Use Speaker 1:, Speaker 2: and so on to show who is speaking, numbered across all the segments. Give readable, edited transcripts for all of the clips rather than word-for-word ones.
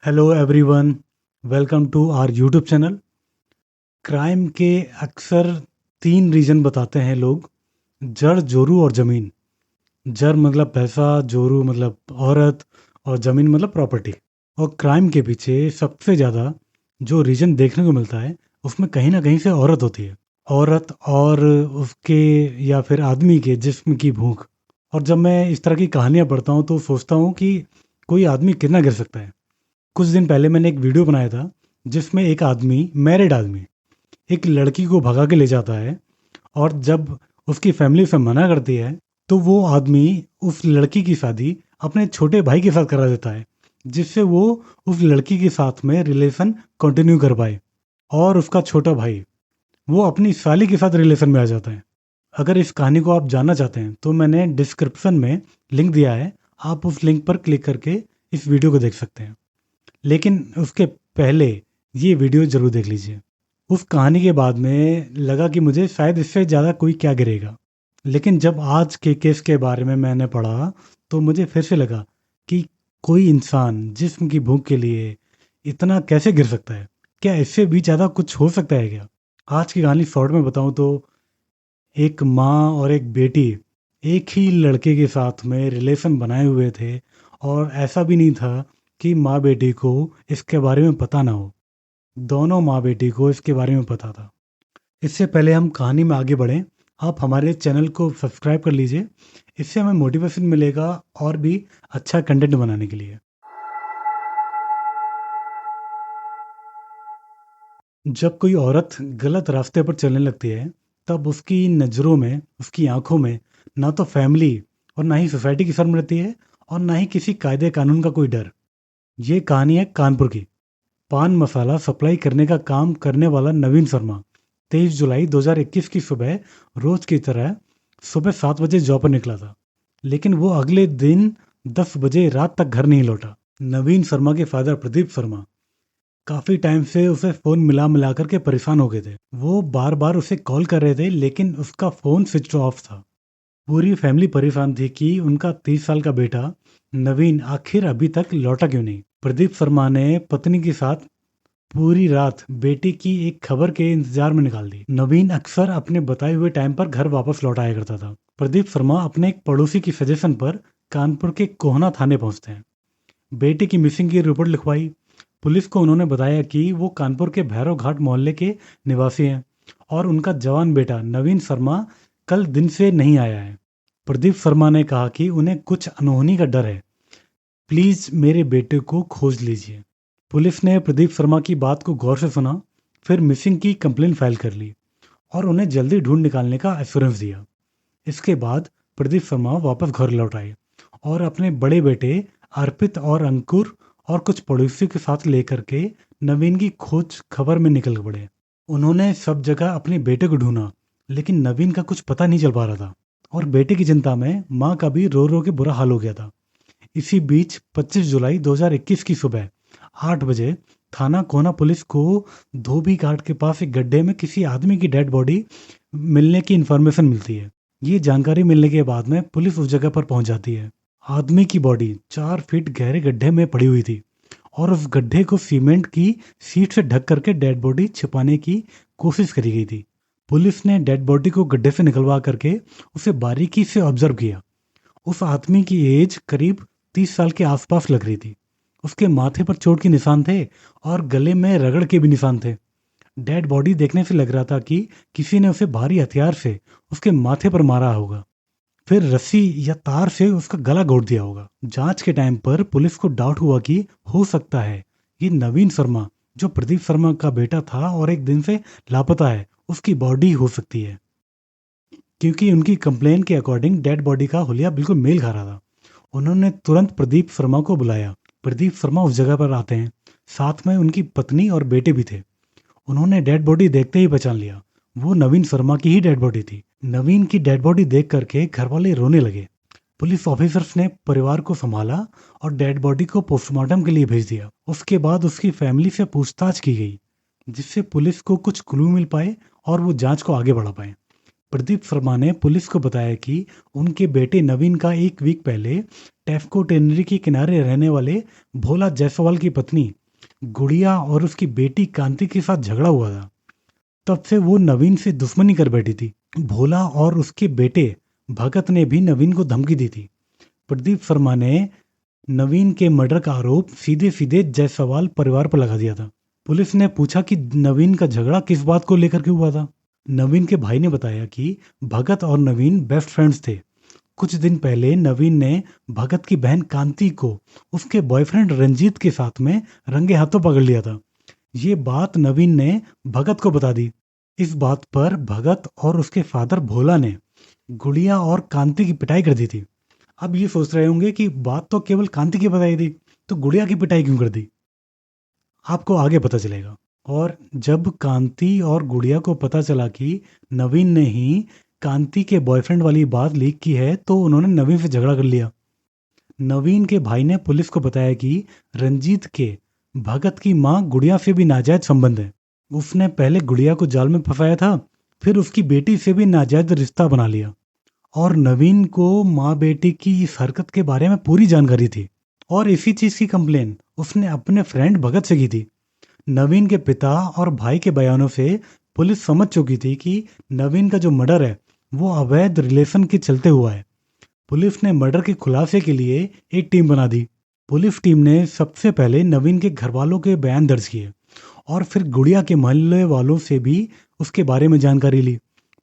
Speaker 1: Hello everyone, welcome to our YouTube channel. Crime के अक्सर तीन रीजन बताते हैं लोग। जड़, जोरू और ज़मीन। जड़ मतलब पैसा, जोरू मतलब औरत और ज़मीन मतलब प्रॉपर्टी। और क्राइम के पीछे सबसे ज़्यादा जो रीजन देखने को मिलता है उसमें कहीं ना कहीं से औरत होती है। औरत और उसके या फिर आदमी के जिस्म की भूख। और जब मैं इस तरह की कहानियाँ पढ़ता हूँ तो सोचता हूँ कि कोई आदमी कितना गिर सकता है। कुछ दिन पहले मैंने एक वीडियो बनाया था जिसमें एक आदमी, मैरिड आदमी, एक लड़की को भगा के ले जाता है। और जब उसकी फैमिली उसे मना करती है तो वो आदमी उस लड़की की शादी अपने छोटे भाई के साथ करा देता है, जिससे वो उस लड़की के साथ में रिलेशन कंटिन्यू कर पाए। और उसका छोटा भाई वो अपनी साली के साथ रिलेशन में आ जाता है। अगर इस कहानी को आप जानना चाहते हैं तो मैंने डिस्क्रिप्शन में लिंक दिया है, आप उस लिंक पर क्लिक करके इस वीडियो को देख सकते हैं। लेकिन उसके पहले ये वीडियो ज़रूर देख लीजिए। उस कहानी के बाद में लगा कि मुझे शायद इससे ज़्यादा कोई क्या गिरेगा। लेकिन जब आज के केस के बारे में मैंने पढ़ा तो मुझे फिर से लगा कि कोई इंसान जिस्म की भूख के लिए इतना कैसे गिर सकता है। क्या इससे भी ज़्यादा कुछ हो सकता है क्या? आज की कहानी शॉर्ट में बताऊं तो एक माँ और एक बेटी एक ही लड़के के साथ में रिलेशन बनाए हुए थे। और ऐसा भी नहीं था कि माँ बेटी को इसके बारे में पता ना हो। दोनों माँ बेटी को इसके बारे में पता था। इससे पहले हम कहानी में आगे बढ़ें, आप हमारे चैनल को सब्सक्राइब कर लीजिए। इससे हमें मोटिवेशन मिलेगा और भी अच्छा कंटेंट बनाने के लिए। जब कोई औरत गलत रास्ते पर चलने लगती है तब उसकी नज़रों में, उसकी आंखों में ना तो फैमिली और ना ही सोसाइटी की शर्म रहती है और ना ही किसी कायदे कानून का कोई डर। ये कहानी है कानपुर की। पान मसाला सप्लाई करने का काम करने वाला नवीन शर्मा 23 जुलाई 2021 की सुबह रोज की तरह सुबह 7 बजे जॉब पर निकला था। लेकिन वो अगले दिन 10 बजे रात तक घर नहीं लौटा। नवीन शर्मा के फादर प्रदीप शर्मा काफी टाइम से उसे फोन मिला मिला करके परेशान हो गए थे। वो बार बार उसे कॉल कर रहे थे लेकिन उसका फोन स्विच ऑफ था। पूरी फैमिली परेशान थी कि उनका 30 साल का बेटा नवीन आखिर अभी तक लौटा क्यों नहीं। प्रदीप शर्मा ने पत्नी के साथ पूरी रात बेटी की एक खबर के इंतजार में निकाल दी। नवीन अक्सर अपने बताए हुए टाइम पर घर वापस लौट आया करता था। प्रदीप शर्मा अपने एक पड़ोसी की सजेशन पर कानपुर के कोहना थाने पहुंचते हैं। बेटे की मिसिंग की रिपोर्ट लिखवाई। पुलिस को उन्होंने बताया कि वो कानपुर के भैरव घाट मोहल्ले के निवासी हैं और उनका जवान बेटा नवीन शर्मा कल दिन से नहीं आया है। प्रदीप शर्मा ने कहा कि उन्हें कुछ अनहोनी का डर है, प्लीज मेरे बेटे को खोज लीजिए। पुलिस ने प्रदीप शर्मा की बात को गौर से सुना, फिर मिसिंग की कंप्लेन फाइल कर ली और उन्हें जल्दी ढूंढ निकालने का एश्योरेंस दिया। इसके बाद प्रदीप शर्मा वापस घर लौट आए और अपने बड़े बेटे अर्पित और अंकुर और कुछ पड़ोसियों के साथ लेकर के नवीन की खोज खबर में निकल पड़े। उन्होंने सब जगह अपने बेटे को ढूंढा लेकिन नवीन का कुछ पता नहीं चल पा रहा था। और बेटे की चिंता में माँ का भी रो रो के बुरा हाल हो गया था। इसी बीच 25 जुलाई 2021 की सुबह 8 बजे थाना कोना पुलिस को धोबी घाट के पास एक गड्ढे में किसी आदमी की डेड बॉडी मिलने की इन्फॉर्मेशन मिलती है। ये जानकारी मिलने के बाद में पुलिस उस जगह पर पहुंच जाती है। आदमी की बॉडी 4 फीट गहरे गड्ढे में पड़ी हुई थी और उस गड्ढे को सीमेंट की सीट से ढक करके डेड बॉडी छिपाने की कोशिश करी गई थी। पुलिस ने डेड बॉडी को गड्ढे से निकलवा करके उसे बारीकी से ऑब्जर्व किया। उस आदमी की एज करीब 30 साल के आसपास लग रही थी। उसके माथे पर चोट के निशान थे और गले में रगड़ के भी निशान थे। डेड बॉडी देखने से लग रहा था कि किसी ने उसे भारी हथियार से उसके माथे पर मारा होगा, फिर रस्सी या तार से उसका गला घोट दिया होगा। जांच के टाइम पर पुलिस को डाउट हुआ कि हो सकता है ये नवीन शर्मा, जो प्रदीप शर्मा का बेटा था और एक दिन से लापता है, उसकी बॉडी हो सकती है। क्योंकि उनकी कंप्लेन के अकॉर्डिंग डेड बॉडी का हुलिया बिल्कुल मेल खा रहा था। उन्होंने तुरंत प्रदीप शर्मा को बुलाया। प्रदीप शर्मा उस जगह पर आते हैं, साथ में उनकी पत्नी और बेटे भी थे। उन्होंने डेड बॉडी देखते ही पहचान लिया, वो नवीन शर्मा की ही डेड बॉडी थी। नवीन की डेड बॉडी देख करके घर वाले रोने लगे। पुलिस ऑफिसर्स ने परिवार को संभाला और डेड बॉडी को पोस्टमार्टम के लिए भेज दिया। उसके बाद उसकी फैमिली से पूछताछ की गई, जिससे पुलिस को कुछ क्लू मिल पाए और वो जांच को आगे बढ़ा पाए। प्रदीप शर्मा ने पुलिस को बताया कि उनके बेटे नवीन का एक वीक पहले टेफ्को टेनरी के किनारे रहने वाले भोला जायसवाल की पत्नी गुड़िया और उसकी बेटी कांति के साथ झगड़ा हुआ था। तब से वो नवीन से दुश्मनी कर बैठी थी। भोला और उसके बेटे भगत ने भी नवीन को धमकी दी थी। प्रदीप शर्मा ने नवीन के मर्डर का आरोप सीधे सीधे जायसवाल परिवार पर लगा दिया था। पुलिस ने पूछा कि नवीन का झगड़ा किस बात को लेकर के हुआ था। नवीन के भाई ने बताया कि भगत और नवीन बेस्ट फ्रेंड्स थे। कुछ दिन पहले नवीन ने भगत की बहन कांति को उसके बॉयफ्रेंड रंजीत के साथ में रंगे हाथों पकड़ लिया था। ये बात नवीन ने भगत को बता दी। इस बात पर भगत और उसके फादर भोला ने गुड़िया और कांति की पिटाई कर दी थी। अब ये सोच रहे होंगे कि बात तो केवल कांति की बताई थी, तो गुड़िया की पिटाई क्यों कर दी? आपको आगे पता चलेगा। और जब कांति और गुड़िया को पता चला कि नवीन ने ही कांति के बॉयफ्रेंड वाली बात लीक की है, तो उन्होंने नवीन से झगड़ा कर लिया। नवीन के भाई ने पुलिस को बताया कि रंजीत के भगत की माँ गुड़िया से भी नाजायज संबंध है। उसने पहले गुड़िया को जाल में फंसाया था, फिर उसकी बेटी से भी नाजायज रिश्ता बना लिया। और नवीन को माँ बेटी की इस हरकत के बारे में पूरी जानकारी थी और इसी चीज की कंप्लेन उसने अपने फ्रेंड भगत से की थी। नवीन के पिता और भाई के बयानों से पुलिस समझ चुकी थी कि नवीन का जो मर्डर है वो अवैध रिलेशन के चलते हुआ है। पुलिस ने मर्डर के खुलासे के लिए एक टीम बना दी। पुलिस टीम ने सबसे पहले नवीन के घर वालों के बयान दर्ज किए और फिर गुड़िया के मोहल्ले वालों से भी उसके बारे में जानकारी ली।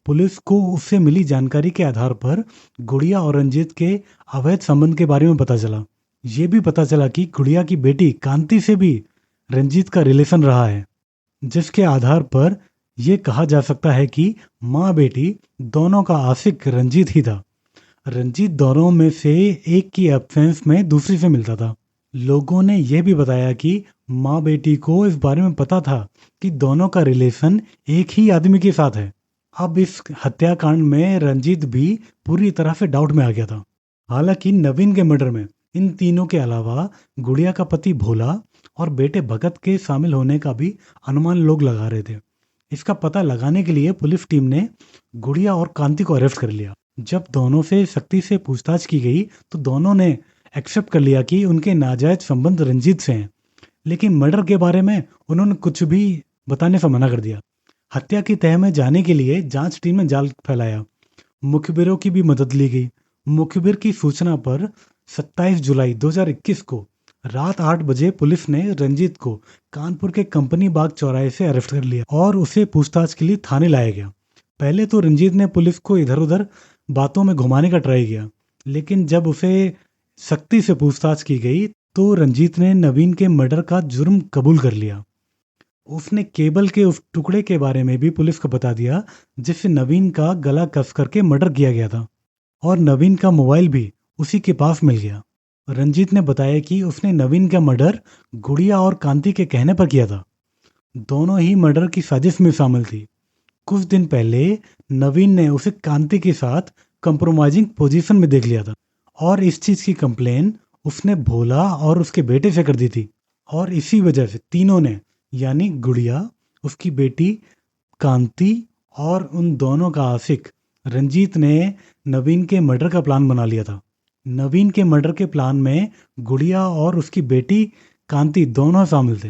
Speaker 1: पुलिस को उससे मिली जानकारी के आधार पर गुड़िया और रंजीत के अवैध संबंध के बारे में पता चला। ये भी पता चला कि गुड़िया की बेटी कांति से भी रंजीत का रिलेशन रहा है, जिसके आधार पर यह कहा जा सकता है कि माँ बेटी दोनों का आशिक रंजीत ही था। रंजीत दोनों में से एक की एब्सेंस में दूसरी से मिलता था। लोगों ने यह भी बताया कि माँ बेटी को इस बारे में पता था कि दोनों का रिलेशन एक ही आदमी के साथ है। अब इस हत्याकांड में रंजीत भी पूरी तरह से डाउट में आ गया था। हालांकि नवीन के मर्डर में इन तीनों के अलावा गुड़िया का पति भोला और बेटे भगत के शामिल होने का भी अनुमान लोग लगा रहे थे। इसका पता लगाने के लिए पुलिस टीम ने गुड़िया और कांति को अरेस्ट कर लिया। जब दोनों से सख्ती से पूछताछ की गई तो दोनों ने एक्सेप्ट कर लिया कि उनके नाजायज संबंध रंजीत से हैं, लेकिन मर्डर के बारे में उन्होंने कुछ भी बताने से मना कर दिया। हत्या की तह में जाने के लिए जांच टीम ने जाल फैलाया। मुखबिरों की भी मदद ली गई। मुखबिर की सूचना पर 27 जुलाई 2021 को रात 8 बजे पुलिस ने रंजीत को कानपुर के कंपनी बाग चौराहे से अरेस्ट कर लिया और उसे पूछताछ के लिए थाने लाया गया। पहले तो रंजीत ने पुलिस को इधर उधर बातों में घुमाने का ट्राई किया, लेकिन जब उसे सख्ती से पूछताछ की गई तो रंजीत ने नवीन के मर्डर का जुर्म कबूल कर लिया। उसने केबल के उस टुकड़े के बारे में भी पुलिस को बता दिया जिससे नवीन का गला कस करके मर्डर किया गया था, और नवीन का मोबाइल भी उसी के पास मिल गया। रंजीत ने बताया कि उसने नवीन का मर्डर गुड़िया और कांति के कहने पर किया था। दोनों ही मर्डर की साजिश में शामिल थी। कुछ दिन पहले नवीन ने उसे कांति के साथ कंप्रोमाइजिंग पोजीशन में देख लिया था और इस चीज की कंप्लेन उसने भोला और उसके बेटे से कर दी थी, और इसी वजह से तीनों ने, यानी गुड़िया, उसकी बेटी कांति और उन दोनों का आशिक रंजीत ने नवीन के मर्डर का प्लान बना लिया था। नवीन के मर्डर के प्लान में गुड़िया और उसकी बेटी कांति दोनों शामिल थे।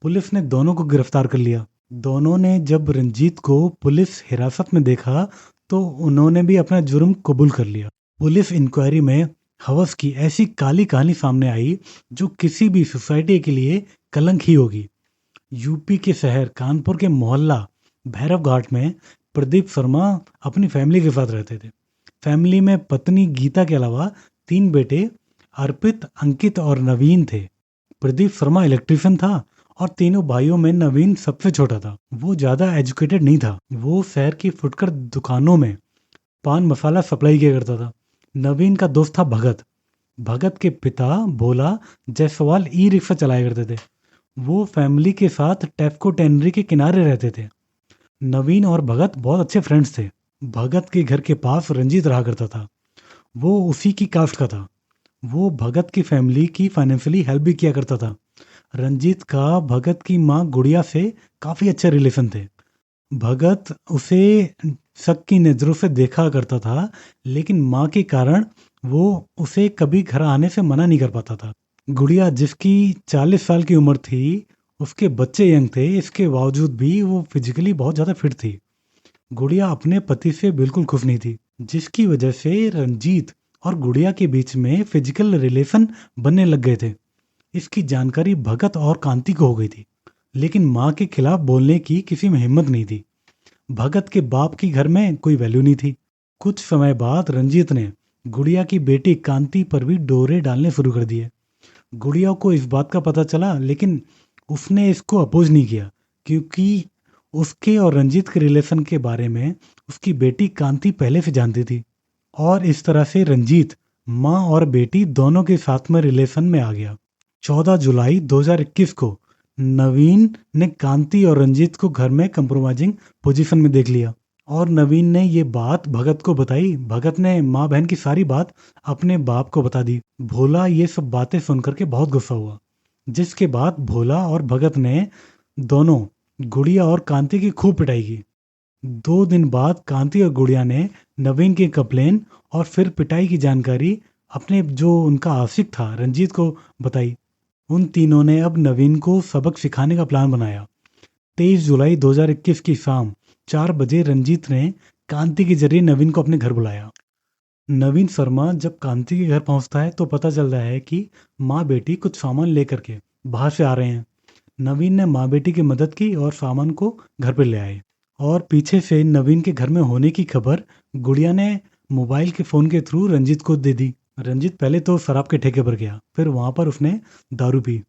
Speaker 1: पुलिस ने दोनों को गिरफ्तार कर लिया। दोनों ने जब रंजीत को पुलिस हिरासत में देखा तो उन्होंने भी अपना जुर्म कबूल कर लिया। पुलिस इंक्वायरी में हवस की ऐसी काली कहानी सामने आई जो किसी भी सोसाइटी के लिए कलंक ही होगी। यूपी के शहर कानपुर के मोहल्ला भैरव घाट में प्रदीप शर्मा अपनी फैमिली के साथ रहते थे। फैमिली में पत्नी गीता के अलावा 3 बेटे अर्पित, अंकित और नवीन थे। प्रदीप शर्मा इलेक्ट्रिशियन था और तीनों भाइयों में नवीन सबसे छोटा था। वो ज्यादा एजुकेटेड नहीं था। वो शहर की फुटकर दुकानों में पान मसाला सप्लाई किया करता था। नवीन का दोस्त था भगत। भगत के पिता भोला जायसवाल ई रिक्शा चलाया करते थे। वो फैमिली के साथ टेफ्को टेनरी के किनारे रहते थे। नवीन और भगत बहुत अच्छे फ्रेंड्स थे। भगत के घर के पास रंजीत रहा करता था। वो उसी की कास्ट का था। वो भगत की फैमिली की फाइनेंशियली हेल्प भी किया करता था। रंजीत का भगत की माँ गुड़िया से काफ़ी अच्छे रिलेशन थे। भगत उसे शक की नज़रों से देखा करता था, लेकिन माँ के कारण वो उसे कभी घर आने से मना नहीं कर पाता था। गुड़िया जिसकी 40 साल की उम्र थी, उसके बच्चे यंग थे, इसके बावजूद भी वो फिजिकली बहुत ज़्यादा फिट थी। गुड़िया अपने पति से बिल्कुल खुश नहीं थी, जिसकी वजह से रंजीत और गुड़िया के बीच में फिजिकल रिलेशन बनने लग गए थे। इसकी जानकारी भगत और कांति को हो गई थी, लेकिन माँ के खिलाफ बोलने की किसी में हिम्मत नहीं थी। भगत के बाप की घर में कोई वैल्यू नहीं थी। कुछ समय बाद रंजीत ने गुड़िया की बेटी कांति पर भी डोरे डालने शुरू कर दिए। गुड़िया को इस बात का पता चला, लेकिन उसने इसको अपोज नहीं किया, क्योंकि उसके और रंजीत के रिलेशन के बारे में उसकी बेटी कांति पहले से जानती थी। और इस तरह से रंजीत माँ और बेटी दोनों के साथ में रिलेशन में आ गया। 14 जुलाई 2021 को नवीन ने कांति और रंजीत को घर में कंप्रोमाइजिंग पोजीशन में देख लिया, और नवीन ने ये बात भगत को बताई। भगत ने माँ बहन की सारी बात अपने बाप को बता दी। भोला ये सब बातें सुनकर के बहुत गुस्सा हुआ, जिसके बाद भोला और भगत ने दोनों गुड़िया और कांति की खूब पिटाई की। 2 दिन बाद कांति और गुड़िया ने नवीन की कंप्लेन और फिर पिटाई की जानकारी अपने जो उनका आशिक था रंजीत को बताई। उन तीनों ने अब नवीन को सबक सिखाने का प्लान बनाया। 23 जुलाई 2021 की शाम 4 बजे रंजीत ने कांति के जरिए नवीन को अपने घर बुलाया। नवीन शर्मा जब कांति के घर पहुंचता है तो पता चलता है कि माँ बेटी कुछ सामान लेकर के बाहर से आ रहे हैं। नवीन ने माँ बेटी की मदद की और सामान को घर पर ले आए। और पीछे से नवीन के घर में होने की खबर गुड़िया ने मोबाइल के फ़ोन के थ्रू रंजीत को दे दी। रंजीत पहले तो शराब के ठेके पर गया, फिर वहाँ पर उसने दारू पी।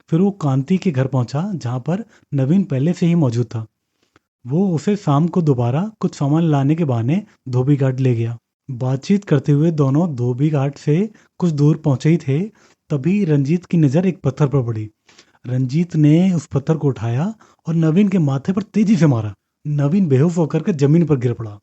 Speaker 1: फिर वो कांति के घर पहुंचा, जहाँ पर नवीन पहले से ही मौजूद था। वो उसे शाम को दोबारा कुछ सामान लाने के बहाने धोबी घाट ले गया। बातचीत करते हुए दोनों धोबी घाट से कुछ दूर पहुंचे ही थे, तभी रंजीत की नज़र एक पत्थर पर पड़ी। रंजीत ने उस पत्थर को उठाया और नवीन के माथे पर तेजी से मारा। नवीन बेहोश होकर के जमीन पर गिर पड़ा।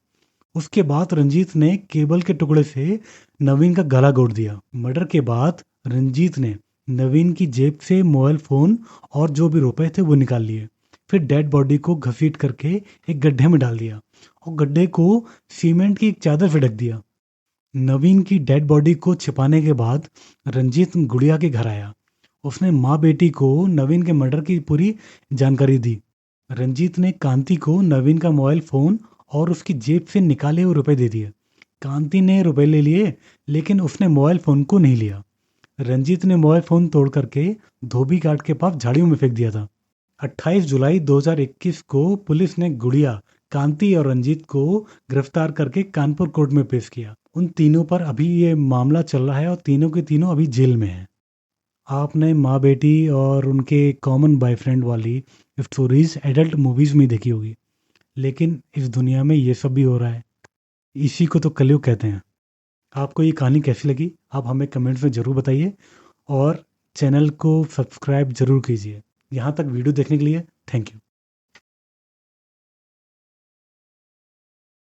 Speaker 1: उसके बाद रंजीत ने केबल के टुकड़े से नवीन का गला घोट दिया। मर्डर के बाद रंजीत ने नवीन की जेब से मोबाइल फोन और जो भी रुपए थे वो निकाल लिए। फिर डेड बॉडी को घसीट करके एक गड्ढे में डाल दिया और गड्ढे को सीमेंट की एक चादर से ढक दिया। नवीन की डेड बॉडी को छिपाने के बाद रंजीत गुड़िया के घर आया। उसने माँ बेटी को नवीन के मर्डर की पूरी जानकारी दी। रंजीत ने कांति को नवीन का मोबाइल फ़ोन और उसकी जेब से निकाले हुए रुपए दे दिए। कांति ने रुपए ले लिए, लेकिन उसने मोबाइल फ़ोन को नहीं लिया। रंजीत ने मोबाइल फ़ोन तोड़ करके धोबी घाट के पास झाड़ियों में फेंक दिया था। 28 जुलाई 2021 को पुलिस ने गुड़िया, कांति और रंजीत को गिरफ्तार करके कानपुर कोर्ट में पेश किया। उन तीनों पर अभी ये मामला चल रहा है और तीनों के तीनों अभी जेल में हैं। आपने माँ बेटी और उनके कॉमन बॉयफ्रेंड वाली स्टोरीज एडल्ट मूवीज में देखी होगी, लेकिन इस दुनिया में ये सब भी हो रहा है। इसी को तो कलयुग कहते हैं। आपको ये कहानी कैसी लगी, आप हमें कमेंट्स में ज़रूर बताइए, और चैनल को सब्सक्राइब ज़रूर कीजिए। यहाँ तक वीडियो देखने के लिए थैंक यू।